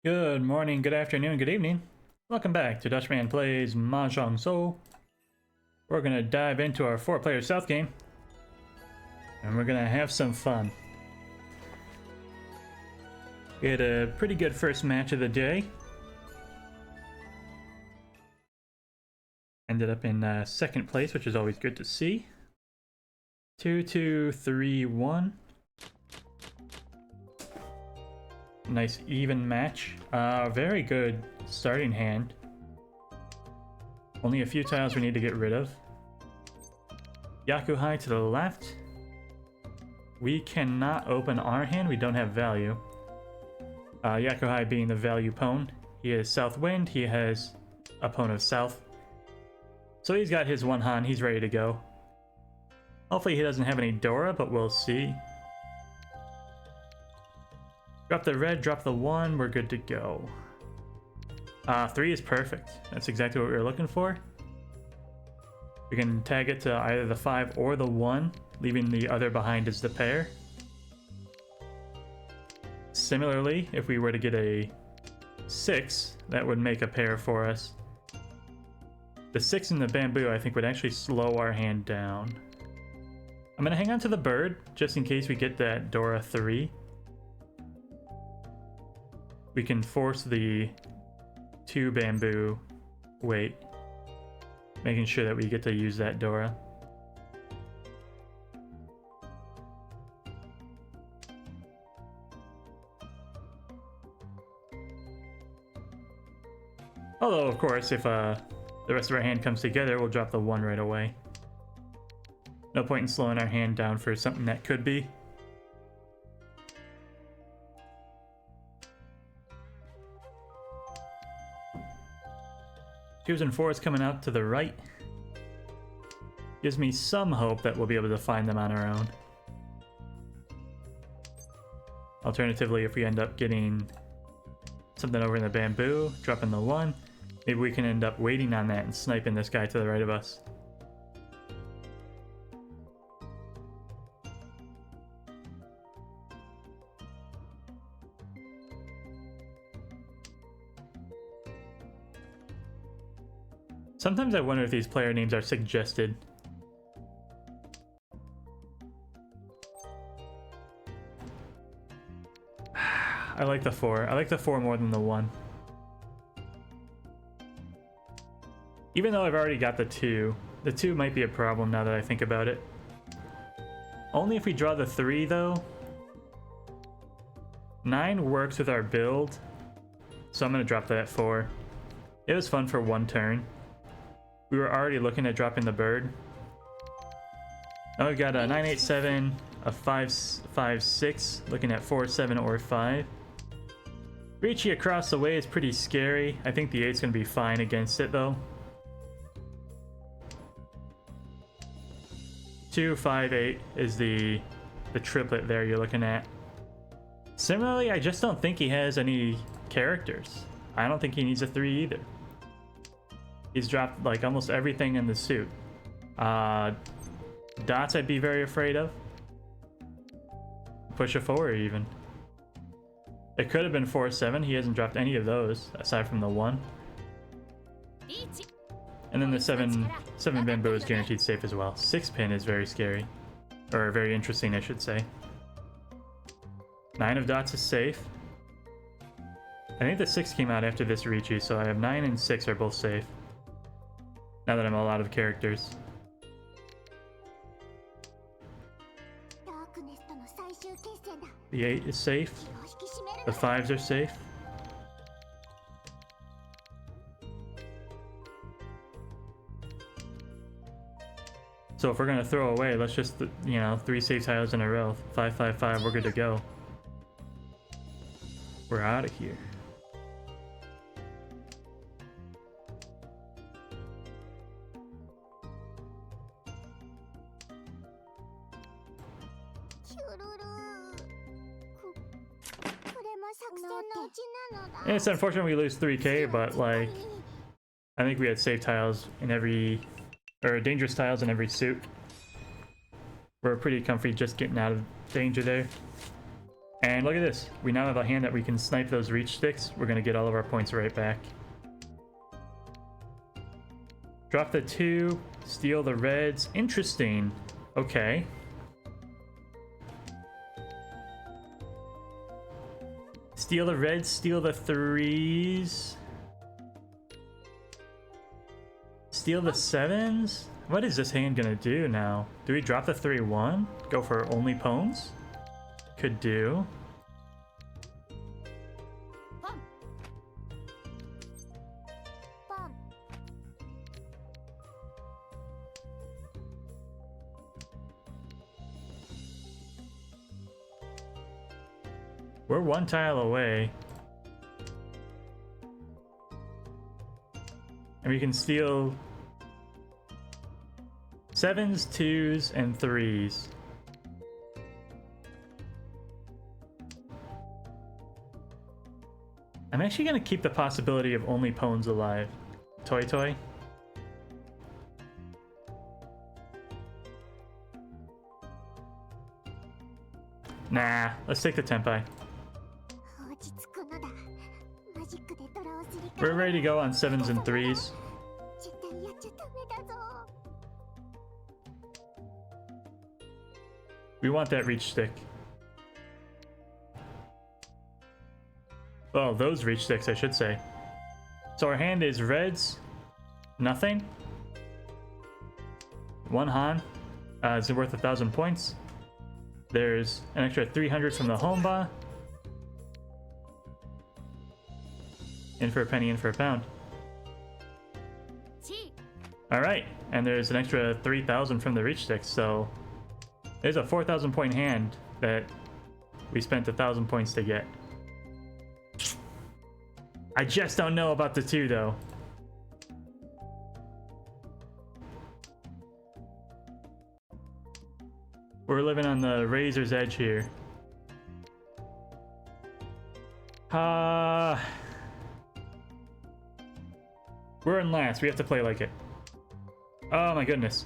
Good morning, good afternoon, good evening. Welcome back to Dutchman Plays Mahjong Soul. We're gonna dive into our 4-player South game, and we're gonna have some fun. We had a pretty good first match of the day. Ended up in second place, which is always good to see. 2-2-3-1. Nice even match. Very good starting hand. Only a few tiles we need to get rid of. Yakuhai to the left. We cannot open our hand, we don't have value. Yakuhai being the value pawn. He is South Wind, he has a pawn of South. So he's got his one Han, he's ready to go. Hopefully he doesn't have any Dora, but we'll see. Drop the red, drop the 1, we're good to go. 3 is perfect. That's exactly what we were looking for. We can tag it to either the 5 or the 1, leaving the other behind as the pair. Similarly, if we were to get a 6, that would make a pair for us. The 6 in the bamboo, I think, would actually slow our hand down. I'm going to hang on to the bird, just in case we get that Dora 3. We can force the 2 bamboo weight, making sure that we get to use that Dora. Although, of course, if the rest of our hand comes together, we'll drop the 1 right away. No point in slowing our hand down for something that could be. Twos and 4s coming out to the right. Gives me some hope that we'll be able to find them on our own. Alternatively, if we end up getting something over in the bamboo, dropping the 1, maybe we can end up waiting on that and sniping this guy to the right of us. Sometimes I wonder if these player names are suggested. I like the 4. I like the 4 more than the 1. Even though I've already got the 2 might be a problem now that I think about it. Only if we draw the 3 though. 9 works with our build, so I'm gonna drop that 4. It was fun for 1 turn. We were already looking at dropping the bird. Now we've got a 9-8-7, a 5-5-6, looking at 4-7 or 5. Ricci across the way is pretty scary. I think the 8's going to be fine against it though. 2, 5, 8 is the triplet there you're looking at. Similarly, I just don't think he has any characters. I don't think he needs a 3 either. He's dropped like almost everything in the suit. Dots I'd be very afraid of. Push a 4 even. It could have been 4-7. He hasn't dropped any of those aside from the 1. And then the 7 bamboo is guaranteed safe as well. 6 pin is very scary. Or very interesting, I should say. 9 of dots is safe. I think the 6 came out after this Ricci, so I have 9 and 6 are both safe. Now that I'm all out of characters. The 8 is safe. The 5s are safe. So if we're gonna throw away, let's just, 3 safe tiles in a row. 5, 5, 5, we're good to go. We're out of here. It's unfortunate we lose 3k, but like, I think we had safe tiles in every, or dangerous tiles in every suit. We're pretty comfy just getting out of danger there. And look at this. We now have a hand that we can snipe those reach sticks. We're going to get all of our points right back. Drop the 2, steal the reds. Interesting. Okay. Steal the reds, steal the 3s. Steal the 7s? What is this hand gonna do now? Do we drop the 3-1? Go for only pawns? Could do. We're 1 tile away. And we can steal 7s, 2s, and 3s. I'm actually gonna keep the possibility of only pawns alive. Toy toy. Nah, let's take the tempai. We're ready to go on 7s and 3s. We want that reach stick. Oh, those reach sticks, I should say. So our hand is reds, nothing. 1 Han is worth 1,000 points. There's an extra 300 from the home bar. In for a penny, in for a pound. Alright, and there's an extra 3,000 from the reach sticks, so there's a 4,000 point hand that we spent 1,000 points to get. I just don't know about the 2 though. We're living on the razor's edge here. We're in last. We have to play like it. Oh my goodness.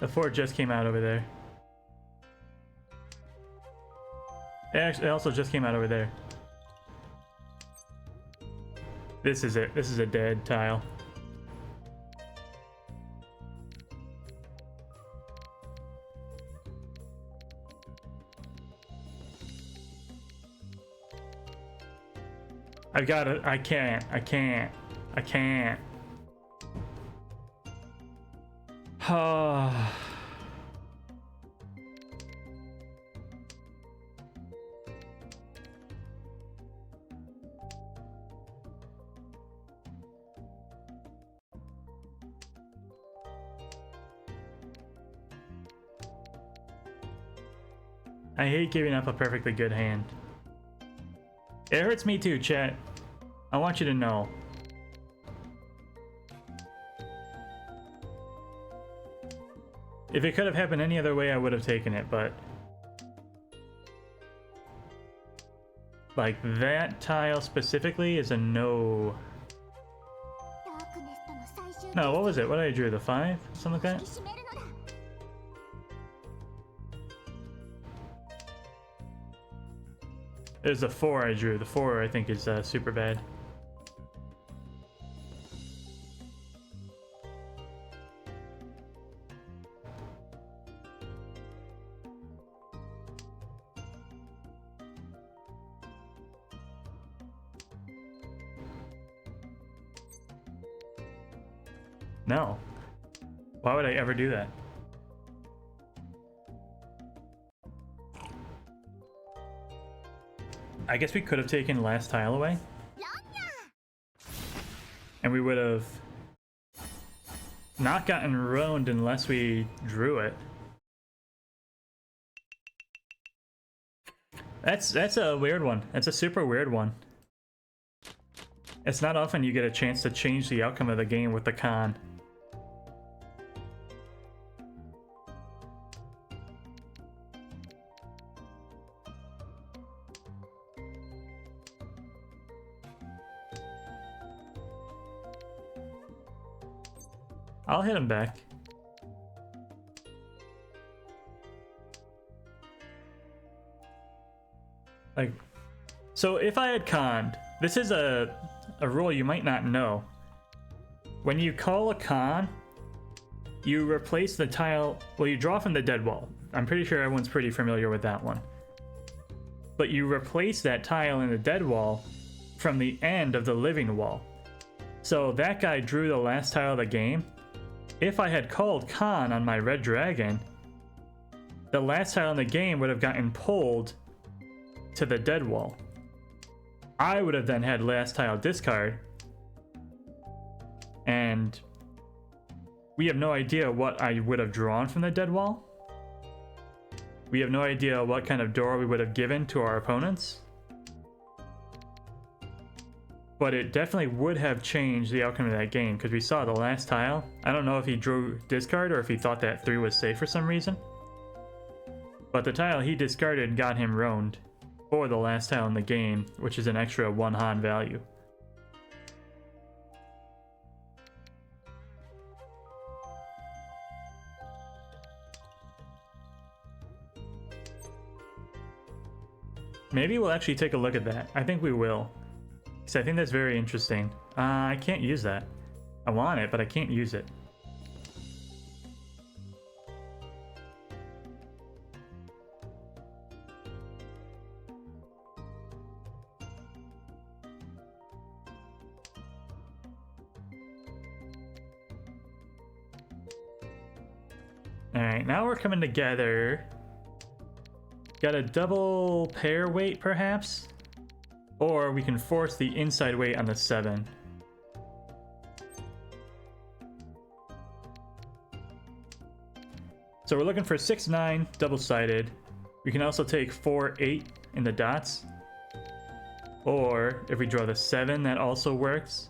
The 4 just came out over there. It also just came out over there. This is it. This is a dead tile. I've got it. I can't. I hate giving up a perfectly good hand. It hurts me too, chat. I want you to know. If it could have happened any other way, I would have taken it, but... like, that tile specifically is a no. No, what was it? What did I drew? The 5? Something like that? There's a 4 I drew. The 4 I think is super bad. No. Why would I ever do that? I guess we could have taken last tile away. And we would have not gotten ruined unless we drew it. That's a weird one. That's a super weird one. It's not often you get a chance to change the outcome of the game with the con. I'll hit him back. Like, so if I had conned, this is a rule you might not know. When you call a con, you replace the tile, well, you draw from the dead wall. I'm pretty sure everyone's pretty familiar with that one. But you replace that tile in the dead wall from the end of the living wall. So that guy drew the last tile of the game. If I had called con on my red dragon, the last tile in the game would have gotten pulled to the dead wall. I would have then had last tile discard, and we have no idea what I would have drawn from the dead wall. We have no idea what kind of door we would have given to our opponents. But it definitely would have changed the outcome of that game, because we saw the last tile. I don't know if he drew discard or if he thought that 3 was safe for some reason. But the tile he discarded got him roamed for the last tile in the game, which is an extra 1 Han value. Maybe we'll actually take a look at that. I think we will. Because I think that's very interesting. I can't use that. I want it, but I can't use it. Alright, now we're coming together. Got a double pair weight, perhaps? Or we can force the inside weight on the 7. So we're looking for 6-9, double-sided. We can also take 4-8 in the dots. Or, if we draw the 7, that also works.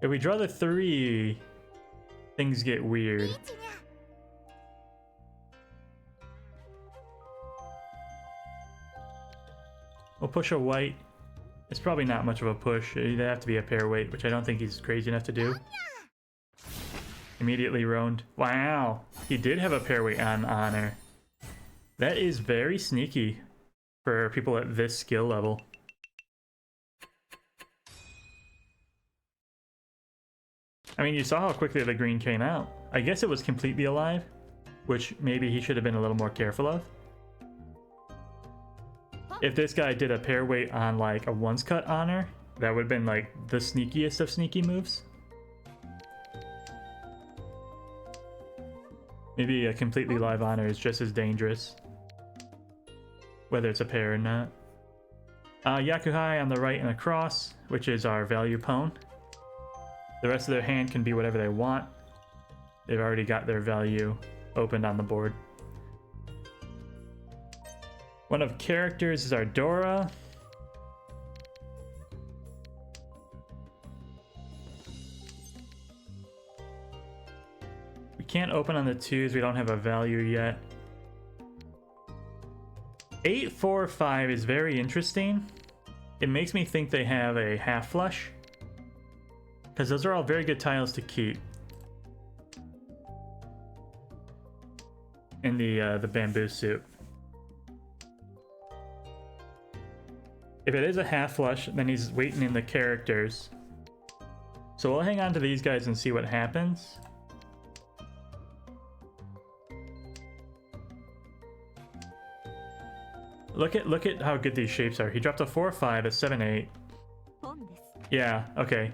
If we draw the 3, things get weird. We'll push a white. It's probably not much of a push. It'd have to be a pair weight, which I don't think he's crazy enough to do. Immediately roamed. Wow, he did have a pair weight on honor. That is very sneaky for people at this skill level. I mean, you saw how quickly the green came out. I guess it was completely alive, which maybe he should have been a little more careful of. If this guy did a pair weight on like a once cut honor, that would have been like the sneakiest of sneaky moves. Maybe a completely live honor is just as dangerous, whether it's a pair or not. Yakuhai on the right and across, which is our value pawn. The rest of their hand can be whatever they want. They've already got their value opened on the board. One of characters is our Dora. We can't open on the 2s, we don't have a value yet. 8-4-5 is very interesting. It makes me think they have a half flush, because those are all very good tiles to keep in the bamboo suit. If it is a half flush, then he's waiting in the characters. So we'll hang on to these guys and see what happens. Look at how good these shapes are. He dropped a 4-5, a 7-8. Yeah, okay.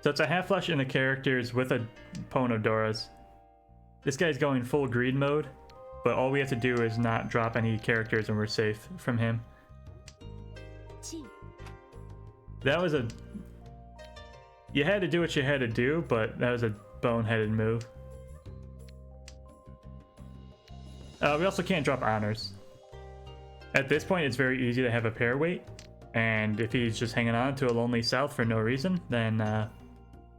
So it's a half flush in the characters with a pawn of Dora's. This guy's going full greed mode, but all we have to do is not drop any characters and we're safe from him. That was a... You had to do what you had to do, but that was a boneheaded move. We also can't drop honors. At this point, it's very easy to have a pair weight, and if he's just hanging on to a lonely south for no reason, then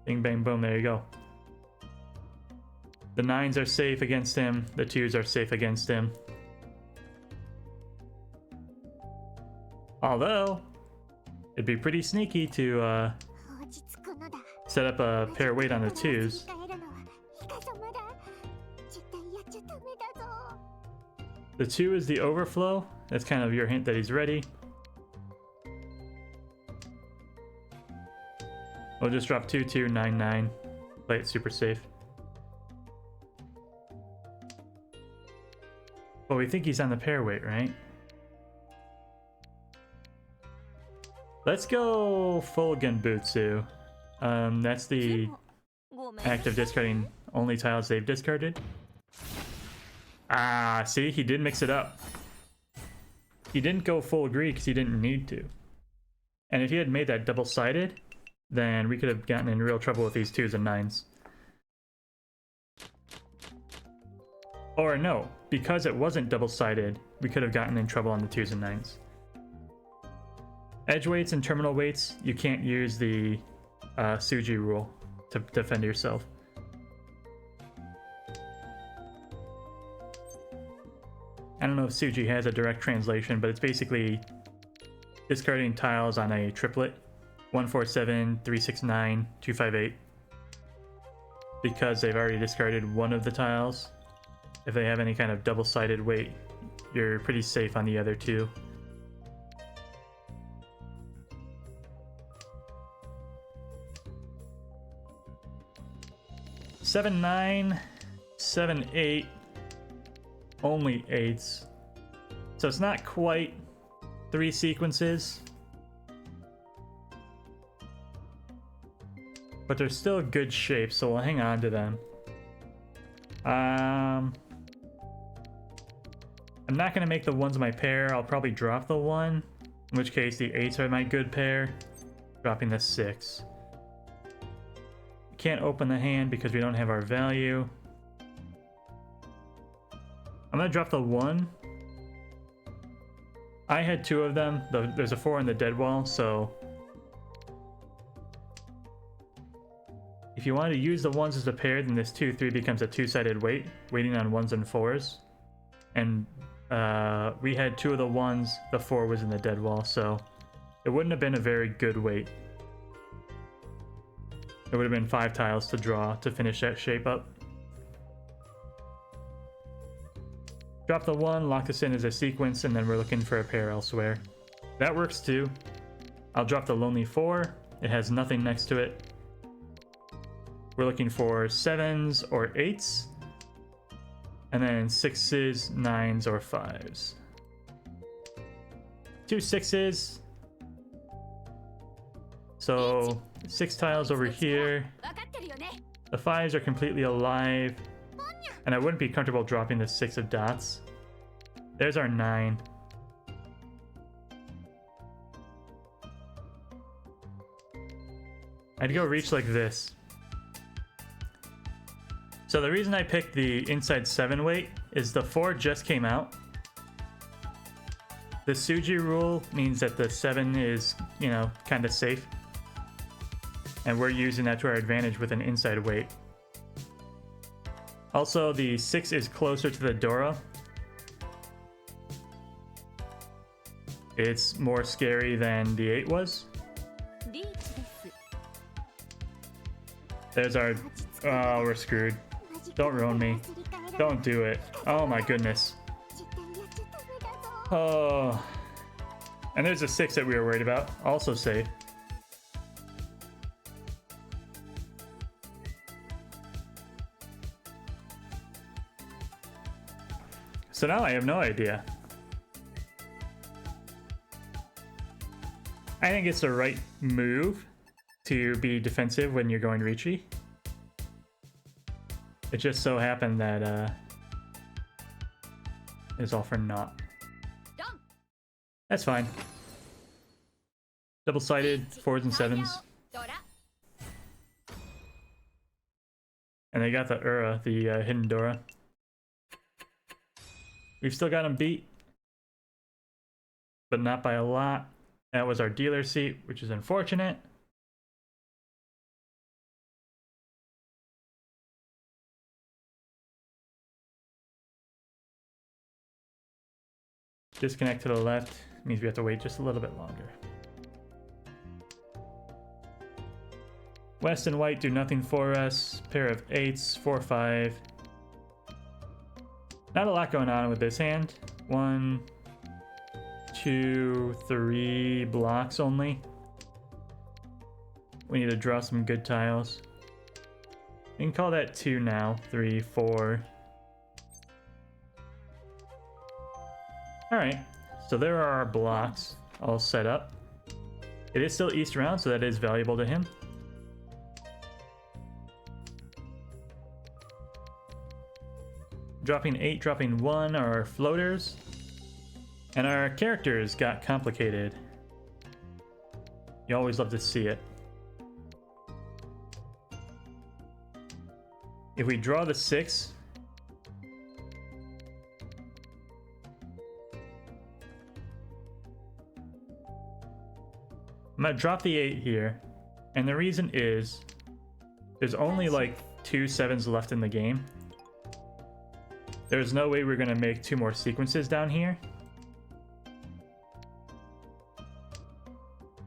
bing, bang, boom, there you go. The 9s are safe against him, the 2s are safe against him. Although, it'd be pretty sneaky to set up a pair weight on the twos. The 2 is the overflow. That's kind of your hint that he's ready. We'll just drop 2, 2, 9, 9. Play it super safe. Well, we think he's on the pair weight, right? Let's go full Genbutsu. That's the act of discarding only tiles they've discarded. Ah, see? He did mix it up. He didn't go full greed because he didn't need to. And if he had made that double-sided, then we could have gotten in real trouble with these 2s and 9s. Or no, because it wasn't double-sided, we could have gotten in trouble on the 2s and 9s. Edge weights and terminal weights, you can't use the Suji rule to defend yourself. I don't know if Suji has a direct translation, but it's basically discarding tiles on a triplet. 147, 369, 258. Because they've already discarded one of the tiles. If they have any kind of double-sided weight, you're pretty safe on the other 2. Seven, 9, 7, 8, only 8s. So it's not quite 3 sequences. But they're still good shapes, so we'll hang on to them. I'm not going to make the 1s my pair. I'll probably drop the 1. In which case the 8s are my good pair. Dropping the 6. Can't open the hand because we don't have our value. I'm gonna drop the 1. I had 2 of them. There's a 4 in the dead wall, so if you want to use the 1s as a pair, then this 2, 3 becomes a 2-sided weight, waiting on 1s and 4s. And we had 2 of the 1s, the 4 was in the dead wall, so it wouldn't have been a very good weight. It would have been 5 tiles to draw to finish that shape up. Drop the 1, lock this in as a sequence, and then we're looking for a pair elsewhere. That works too. I'll drop the Lonely 4. It has nothing next to it. We're looking for 7s or 8s. And then 6s, 9s, or 5s. 2 6s. So 6 tiles over here. The 5s are completely alive. And I wouldn't be comfortable dropping the 6 of dots. There's our 9. I'd go reach like this. So the reason I picked the inside 7 weight is the 4 just came out. The Suji rule means that the 7 is, you know, kind of safe. And we're using that to our advantage with an inside weight. Also, the 6 is closer to the Dora. It's more scary than the 8 was. There's our... Oh, we're screwed. Don't ruin me. Don't do it. Oh my goodness. Oh. And there's a 6 that we were worried about. Also safe. So now I have no idea. I think it's the right move to be defensive when you're going Ricci. It just so happened that it's all for naught. That's fine. Double-sided 4s and 7s. And they got the Ura, the hidden Dora. We've still got him beat, but not by a lot. That was our dealer seat, which is unfortunate. Disconnect to the left means we have to wait just a little bit longer. West and white do nothing for us. Pair of 8s, 4, 5. Not a lot going on with this hand. 1, 2, 3 blocks only. We need to draw some good tiles. We can call that 2 now. 3, 4. Alright, so there are our blocks all set up. It is still East round, so that is valuable to him. Dropping 8, dropping 1 are our floaters. And our characters got complicated. You always love to see it. If we draw the 6, I'm gonna drop the 8 here. And the reason is there's only like 2 7s left in the game. There's no way we're gonna make 2 more sequences down here.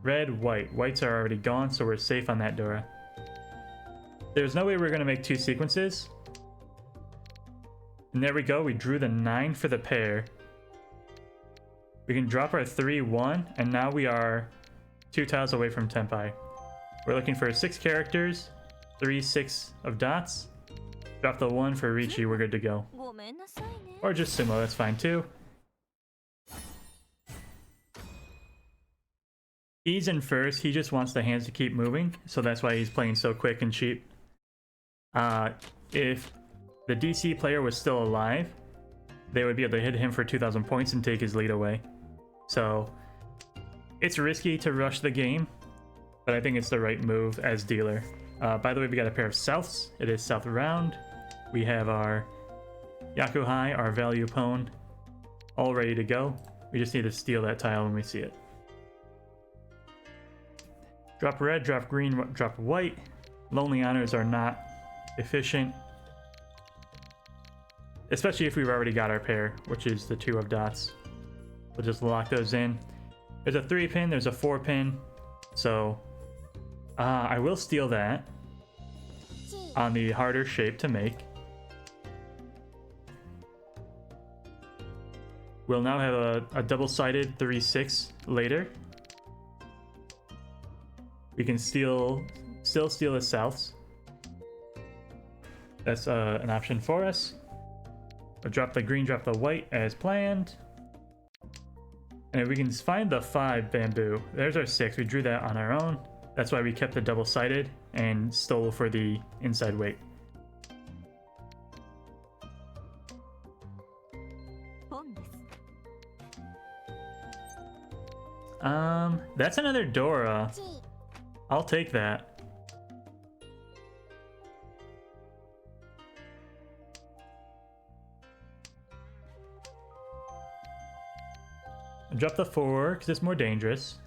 Red, white. Whites are already gone, so we're safe on that Dora. There's no way we're gonna make 2 sequences. And there we go, we drew the 9 for the pair. We can drop our 3, 1, and now we are 2 tiles away from Tenpai. We're looking for 6 characters, 3, 6 of dots. Drop the 1 for Ricci, we're good to go. Or just Sumo, that's fine too. He's in first, he just wants the hands to keep moving, so that's why he's playing so quick and cheap. If the DC player was still alive, they would be able to hit him for 2,000 points and take his lead away. So, it's risky to rush the game, but I think it's the right move as dealer. By the way, we got a pair of Souths. It is South round. We have our Yakuhai, our value pawn, all ready to go. We just need to steal that tile when we see it. Drop red, drop green, drop white. Lonely honors are not efficient, especially if we've already got our pair, which is the 2 of dots. We'll just lock those in. There's a 3 pin, there's a 4 pin, so I will steal that on the harder shape to make. We'll now have a double-sided 3-6 later. We can still steal the Souths. That's an option for us. We'll drop the green, drop the white as planned. And if we can find the 5 bamboo, there's our 6. We drew that on our own. That's why we kept the double-sided and stole for the inside weight. That's another Dora. I'll take that. Drop the 4 because it's more dangerous.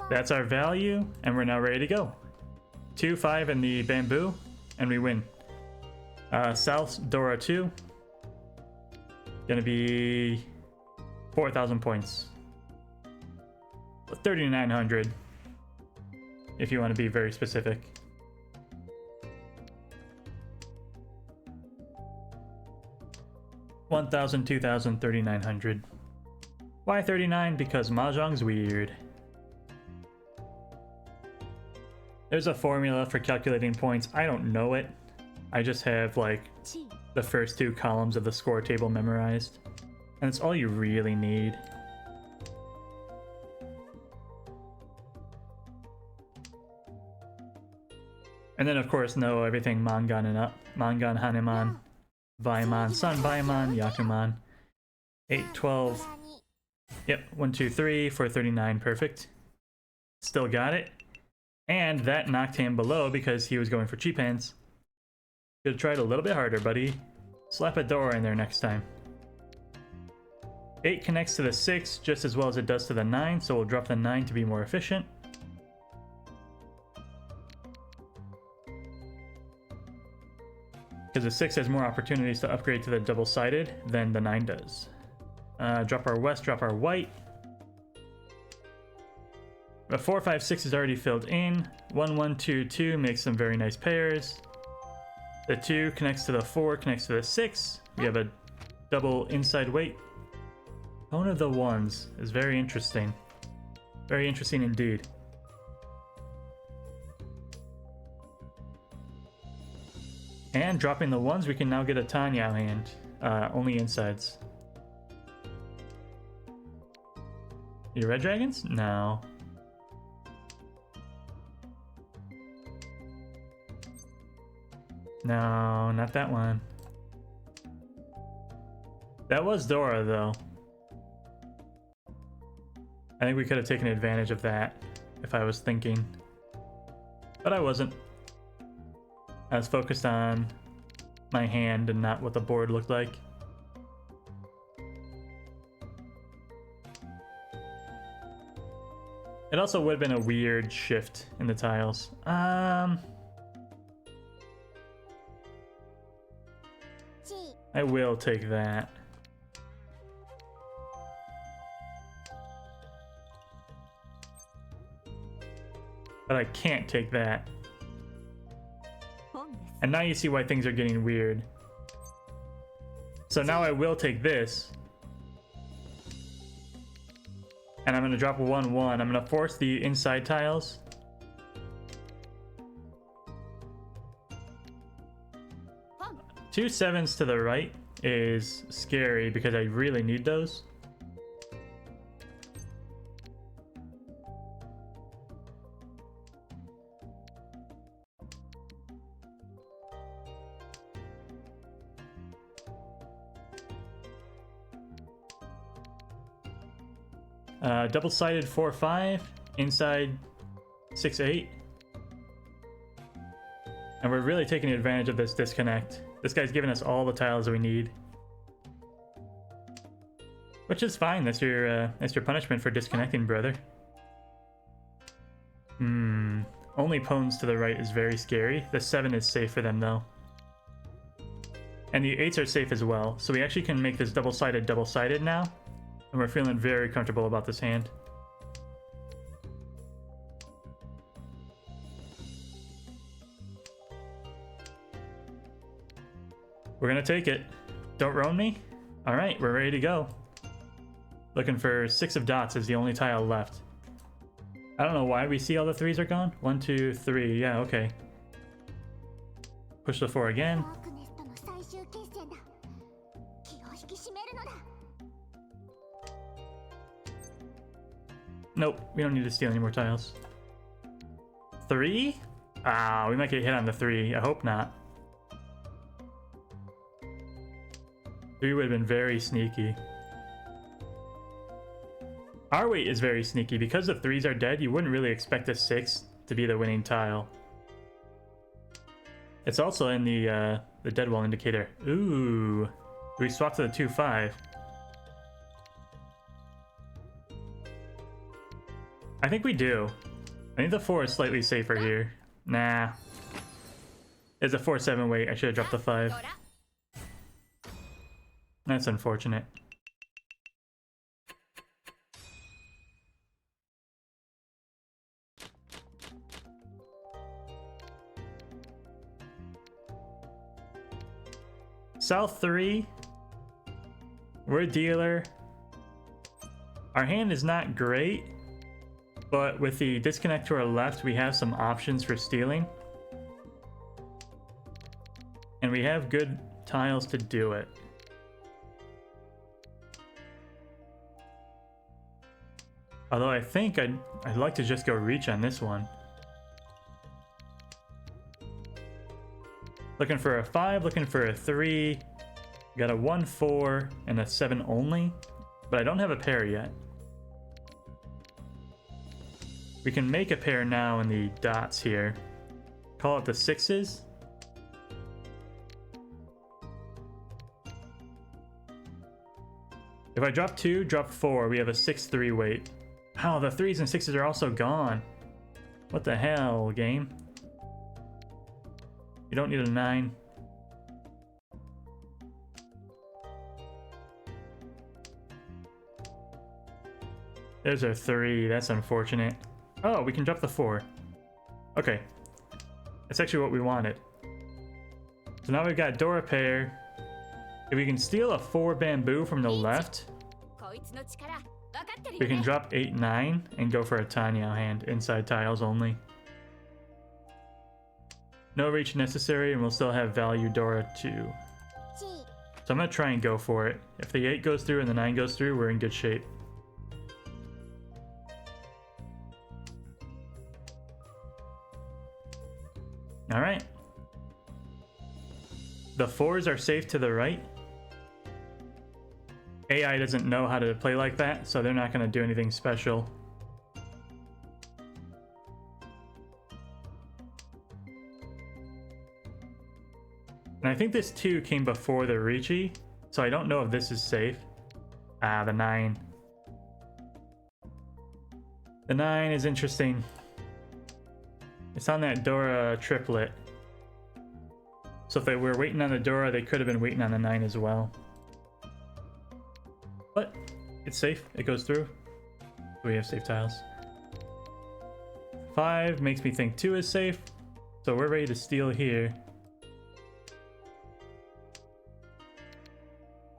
That's our value, and we're now ready to go. 2, 5 in the bamboo, and we win. South Dora 2. Gonna be 4,000 points. 3,900 if you want to be very specific. $1,000, $2,000, 3,900. Why 39? Because Mahjong's weird. There's a formula for calculating points. I don't know it. I just have like the first 2 columns of the score table memorized. And it's all you really need. And then of course know everything Mangan and up. Mangan, Haneman, Vaiman, Sun Vaiman, Yakuman. 8, 12. Yep, 1, 2, 3, 4, 39, perfect. Still got it. And that knocked him below because he was going for cheap hands. Should've tried a little bit harder, buddy. Slap a Dora in there next time. 8 connects to the 6 just as well as it does to the 9, so we'll drop the 9 to be more efficient. Because the 6 has more opportunities to upgrade to the double-sided than the 9 does. Drop our west, drop our white. A 4, 5, 6 is already filled in. 1, 1, 2, 2 makes some very nice pairs. The 2 connects to the 4, connects to the 6. We have a double inside weight. Tone of the 1s is very interesting. Very interesting indeed. And dropping the 1s, we can now get a Tanyao hand. Only insides. Your red dragons? No. No, not that one. That was Dora, though. I think we could have taken advantage of that if I was thinking. But I wasn't. I was focused on my hand and not what the board looked like. It also would have been a weird shift in the tiles. I will take that. But I can't take that. And now you see why things are getting weird. So now I will take this. And I'm going to drop a 1, 1. I'm going to force the inside tiles. Two 7s to the right is scary because I really need those. Double-sided 4, 5, inside 6, 8. And we're really taking advantage of this disconnect. This guy's giving us all the tiles that we need. Which is fine, that's your punishment for disconnecting, brother. Only pawns to the right is very scary. The 7 is safe for them, though. And the 8s are safe as well, so we actually can make this double-sided now. And we're feeling very comfortable about this hand. We're gonna take it. Don't roam me? Alright, we're ready to go. Looking for 6 of dots is the only tile left. I don't know why we see all the 3s are gone. 1, 2, 3. Yeah, okay. Push the 4 again. Nope, we don't need to steal any more tiles. 3? Ah, we might get hit on the 3. I hope not. 3 would have been very sneaky. Our weight is very sneaky. Because the 3s are dead, you wouldn't really expect a 6 to be the winning tile. It's also in the dead wall indicator. Ooh. We swap to the 2, 5. I think we do. I think the 4 is slightly safer here. Nah. It's a 4, 7 weight. I should have dropped the 5. That's unfortunate. South 3. We're a dealer. Our hand is not great, but with the disconnect to our left, we have some options for stealing. And we have good tiles to do it. Although I think I'd like to just go reach on this one. Looking for a 5, looking for a 3. Got a 1, 4, and a 7 only. But I don't have a pair yet. We can make a pair now in the dots here. Call it the 6s. If I drop 2, drop 4, we have a 6, 3 weight. Oh, the 3s and 6s are also gone. What the hell, game? You don't need a 9. There's our 3. That's unfortunate. Oh, we can drop the 4. Okay. That's actually what we wanted. So now we've got Dora pair. If we can steal a 4 bamboo from the left, we can drop 8, 9 and go for a Tanyao hand. Inside tiles only. No reach necessary, and we'll still have value Dora 2. So I'm going to try and go for it. If the 8 goes through and the 9 goes through, we're in good shape. Alright. The 4s are safe to the right. AI doesn't know how to play like that, so they're not going to do anything special. And I think this 2 came before the Ricci, so I don't know if this is safe. Ah, the 9. The 9 is interesting. It's on that Dora triplet. So if they were waiting on the Dora, they could have been waiting on the 9 as well. But it's safe. It goes through. We have safe tiles. 5 makes me think 2 is safe. So we're ready to steal here.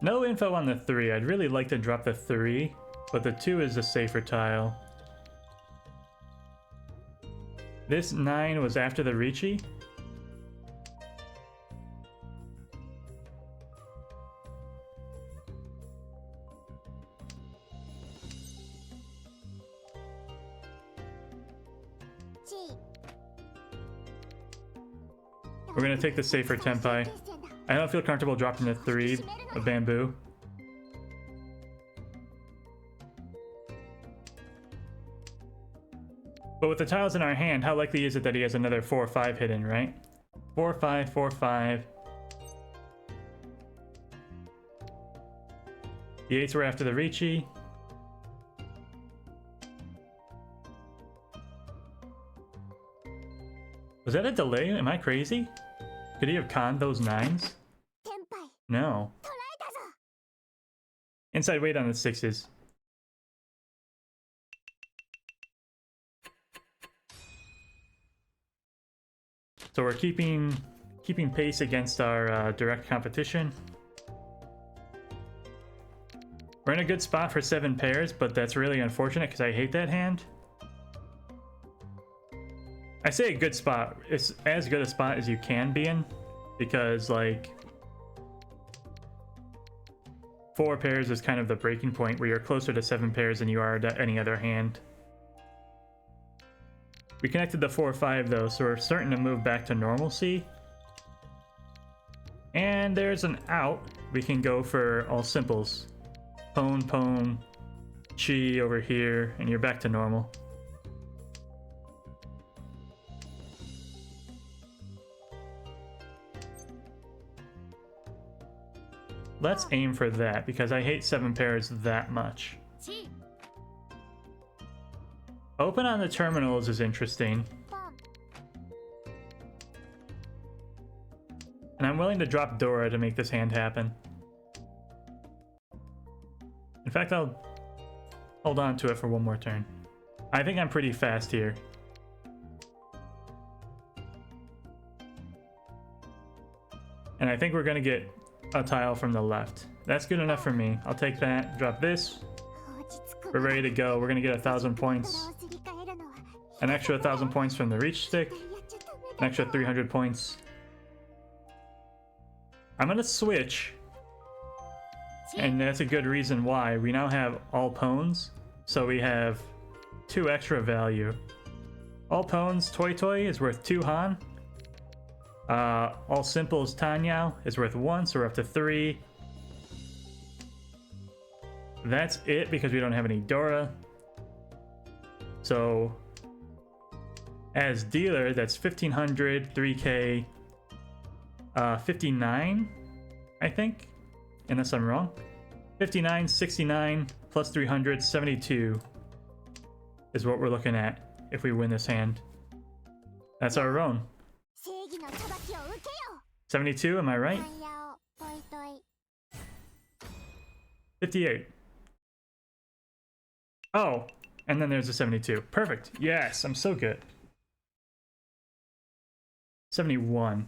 No info on the 3. I'd really like to drop the 3, but the 2 is a safer tile. This 9 was after the Ricci. We're gonna take the safer Tenpai. I don't feel comfortable dropping the 3 of bamboo. But with the tiles in our hand, how likely is it that he has another 4 or 5 hidden, right? 4, 5, 4, 5. The 8s were after the Ricci. Was that a delay? Am I crazy? Could he have conned those 9s? No. Inside weight on the 6s. So we're keeping pace against our direct competition. We're in a good spot for 7 pairs, but that's really unfortunate because I hate that hand. I say a good spot. It's as good a spot as you can be in, because like 4 pairs is kind of the breaking point where you're closer to 7 pairs than you are to any other hand. We connected the 4 or 5 though, so we're starting to move back to normalcy. And there's an out. We can go for all simples. Pone, pone, chi over here, and you're back to normal. Let's aim for that, because I hate 7 pairs that much. Open on the terminals is interesting. And I'm willing to drop Dora to make this hand happen. In fact, I'll hold on to it for one more turn. I think I'm pretty fast here. And I think we're gonna get a tile from the left. That's good enough for me. I'll take that, drop this. We're ready to go. We're gonna get 1,000 points. An extra 1,000 points from the reach stick. An extra 300 points. I'm gonna switch. And that's a good reason why. We now have all pones. So we have 2 extra value. All pones Toy Toy is worth 2 Han. All simples Tanyao is worth 1, so we're up to 3. That's it because we don't have any Dora. So as dealer, that's 1,500, 3k, 59, I think, unless I'm wrong. 59, 69, plus 300, 72 is what we're looking at if we win this hand. That's our own. 72, am I right? 58. Oh, And then there's a 72. Perfect. Yes, I'm so good. 71.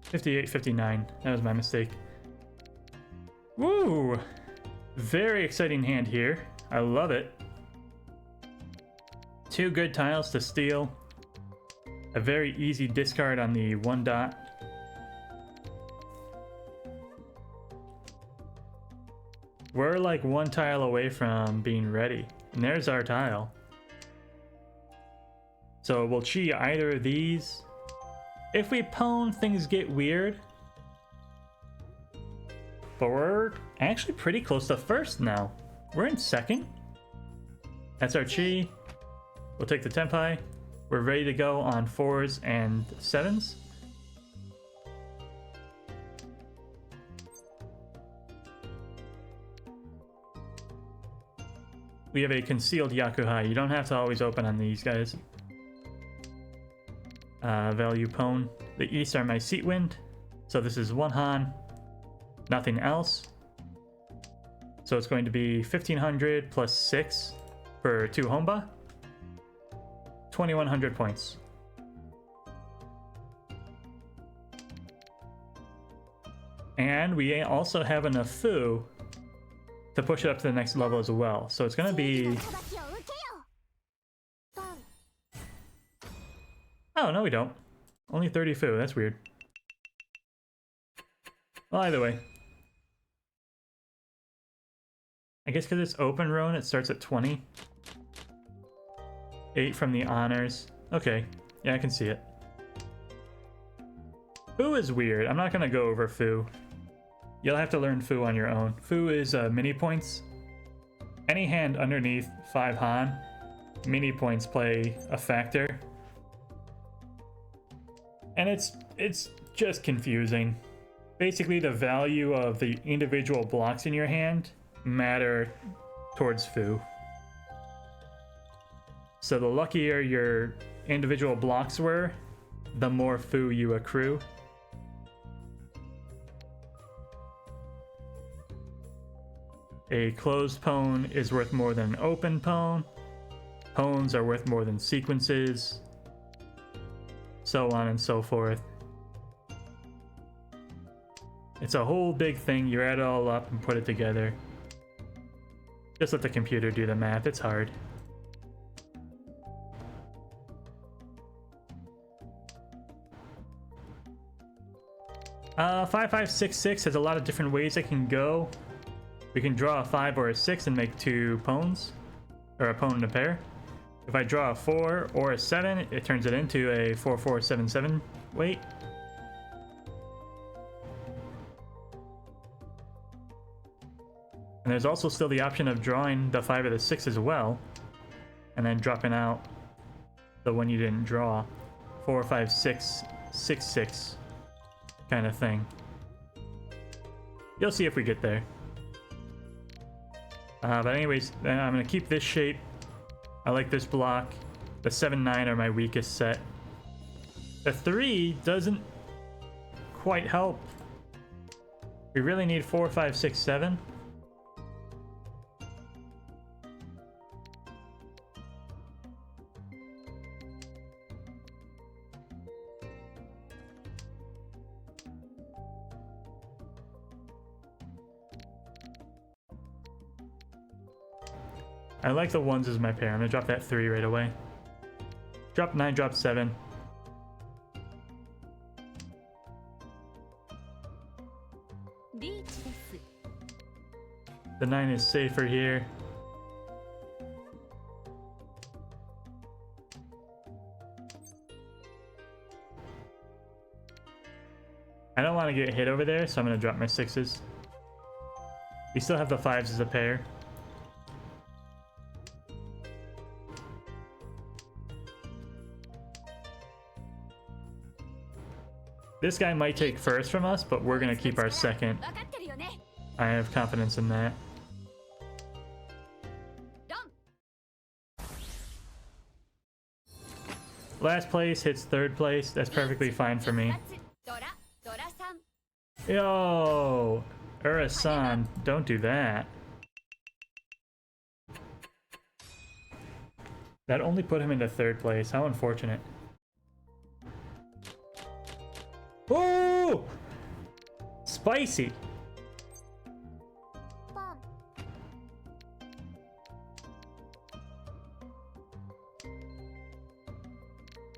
58, 59. That was my mistake. Woo! Very exciting hand here. I love it. 2 good tiles to steal. A very easy discard on the 1 dot. We're like 1 tile away from being ready. And there's our tile. So we'll chi either of these. If we pwn, things get weird. But we're actually pretty close to first now. We're in second. That's our chi. We'll take the tenpai. We're ready to go on 4s and 7s. We have a concealed Yakuhai. You don't have to always open on these guys. Value pwn. The East are my seat wind. So this is 1 Han. Nothing else. So it's going to be 1500 plus 6 for 2 Honba. 2100 points. And we also have enough Fu to push it up to the next level as well. So it's going to be... Oh, no we don't. Only 30 Fu, that's weird. Well, either way. I guess because it's open roan, it starts at 20. 8 from the honors. Okay, yeah, I can see it. Fu is weird. I'm not going to go over Fu. You'll have to learn Fu on your own. Fu is mini points. Any hand underneath 5 Han, mini points play a factor. And it's just confusing. Basically, the value of the individual blocks in your hand matter towards Fu. So the luckier your individual blocks were, the more Fu you accrue. A closed pwn is worth more than an open pwn. Pwns are worth more than sequences. So on and so forth. It's a whole big thing. You add it all up and put it together. Just let the computer do the math. It's hard. Uh, 5566 has a lot of different ways it can go. We can draw a 5 or a 6 and make 2 pwns, or a pwn and a pair. If I draw a 4 or a 7, it turns it into a 4477 weight. And there's also still the option of drawing the 5 or the 6 as well, and then dropping out the one you didn't draw. 4, 5, 6, 6, 6 kind of thing. You'll see if we get there. But anyways, I'm going to keep this shape. I like this block. The 7, 9 are my weakest set. The 3 doesn't quite help. We really need 4, 5, 6, 7. I like the 1s as my pair. I'm gonna drop that 3 right away. Drop 9, drop 7. The 9 is safer here. I don't want to get hit over there, so I'm gonna drop my 6s. We still have the 5s as a pair. This guy might take first from us, but we're gonna keep our second. I have confidence in that. Last place hits 3rd place. That's perfectly fine for me. Yo! Ura-san, don't do that. That only put him into 3rd place. How unfortunate. Oh! Spicy!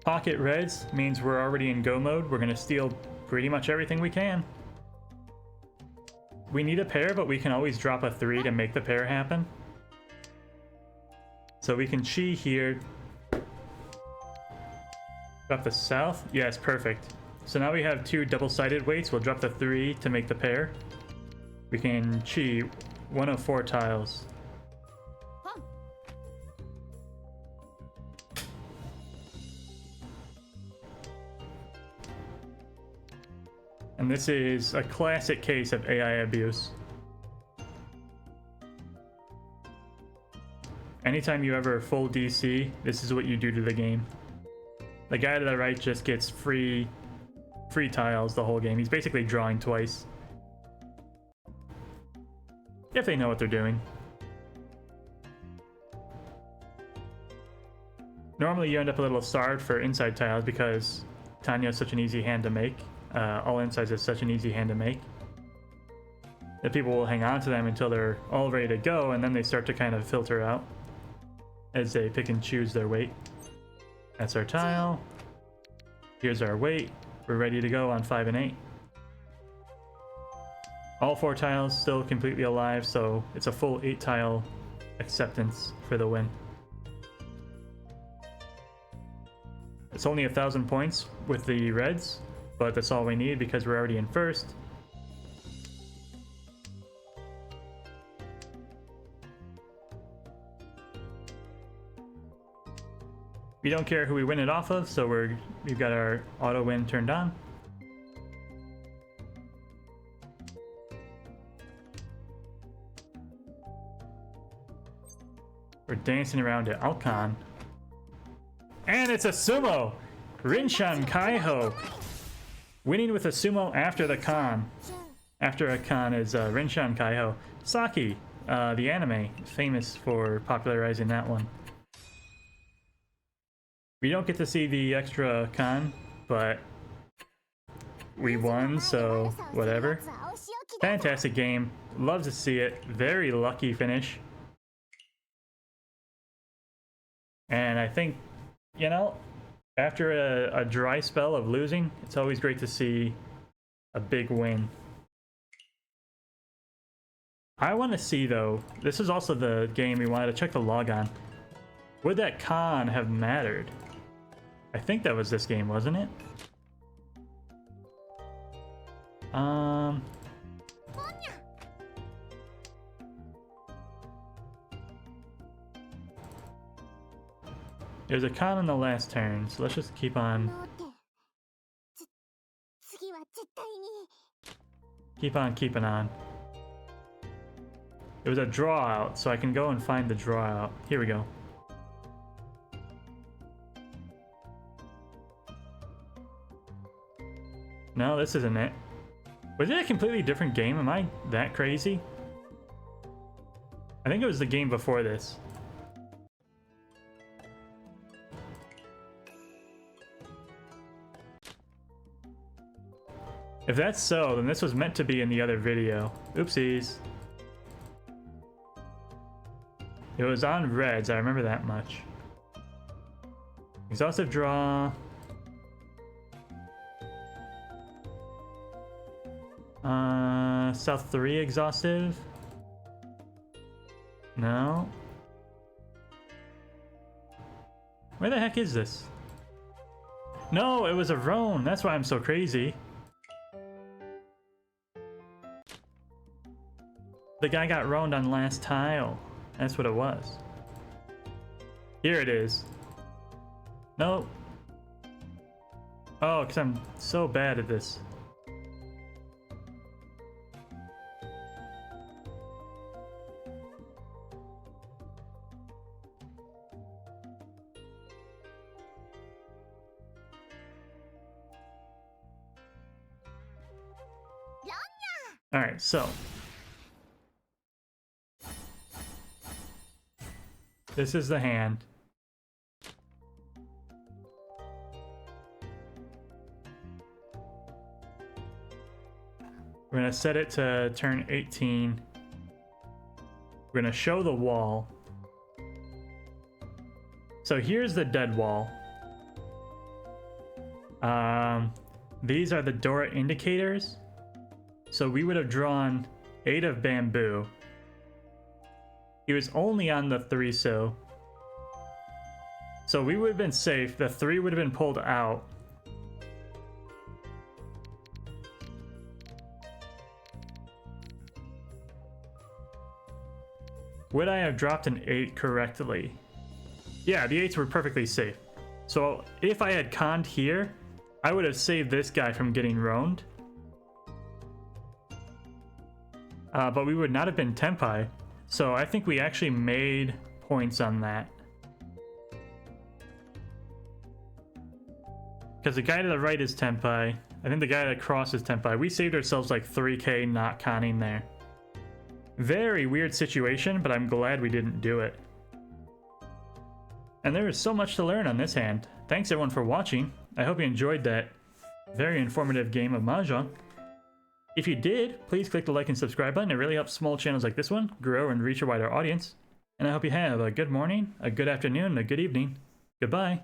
Pocket reds means we're already in go mode. We're gonna steal pretty much everything we can. We need a pair, but we can always drop a 3 to make the pair happen. So we can chi here. Drop the south. Yes, perfect. So now we have 2 double-sided weights. We'll drop the 3 to make the pair. We can chi 1 of 4 tiles. And this is a classic case of AI abuse. Anytime you ever full DC, this is what you do to the game. The guy to the right just gets free tiles the whole game. He's basically drawing twice. If they know what they're doing. Normally you end up a little starved for inside tiles because Tanya is such an easy hand to make. All insides is such an easy hand to make. That people will hang on to them until they're all ready to go, and then they start to kind of filter out as they pick and choose their weight. That's our tile. Here's our weight. We're ready to go on 5 and 8. All 4 tiles still completely alive, so it's a full 8 tile acceptance for the win. It's only 1,000 points with the reds, but that's all we need because we're already in 1st. We don't care who we win it off of, so we've got our auto win turned on. We're dancing around at Alcon. And it's a sumo! Rinshan Kaiho! Winning with a sumo after the con. After a con is Rinshan Kaiho. Saki, the anime, famous for popularizing that one. We don't get to see the extra con, but we won, so whatever. Fantastic game. Love to see it. Very lucky finish. And I think, you know, after a dry spell of losing, it's always great to see a big win. I want to see, though, this is also the game we wanted to check the log on. Would that con have mattered? I think that was this game, wasn't it? There's a con in the last turn, so let's just keep on keeping on. It was a draw out, so I can go and find the draw out. Here we go. No, this isn't it. Was it a completely different game? Am I that crazy? I think it was the game before this. If that's so, then this was meant to be in the other video. Oopsies. It was on reds, I remember that much. Exhaustive draw. South 3 exhaustive? No. Where the heck is this? No, it was a roan. That's why I'm so crazy. The guy got roaned on last tile. That's what it was. Here it is. No. Oh, because I'm so bad at this. Alright, so this is the hand. We're gonna set it to turn 18. We're gonna show the wall. So here's the dead wall. These are the Dora indicators. So we would have drawn 8 of bamboo. He was only on the 3 so we would have been safe. The 3 would have been pulled out. Would I have dropped an 8 correctly? Yeah, the 8s were perfectly safe. So if I had conned here, I would have saved this guy from getting roamed. But we would not have been Tenpai. So I think we actually made points on that. Because the guy to the right is Tenpai. I think the guy across is Tenpai. We saved ourselves like 3k not conning there. Very weird situation, but I'm glad we didn't do it. And there is so much to learn on this hand. Thanks everyone for watching. I hope you enjoyed that very informative game of Mahjong. If you did, please click the like and subscribe button. It really helps small channels like this one grow and reach a wider audience. And I hope you have a good morning, a good afternoon, and a good evening. Goodbye.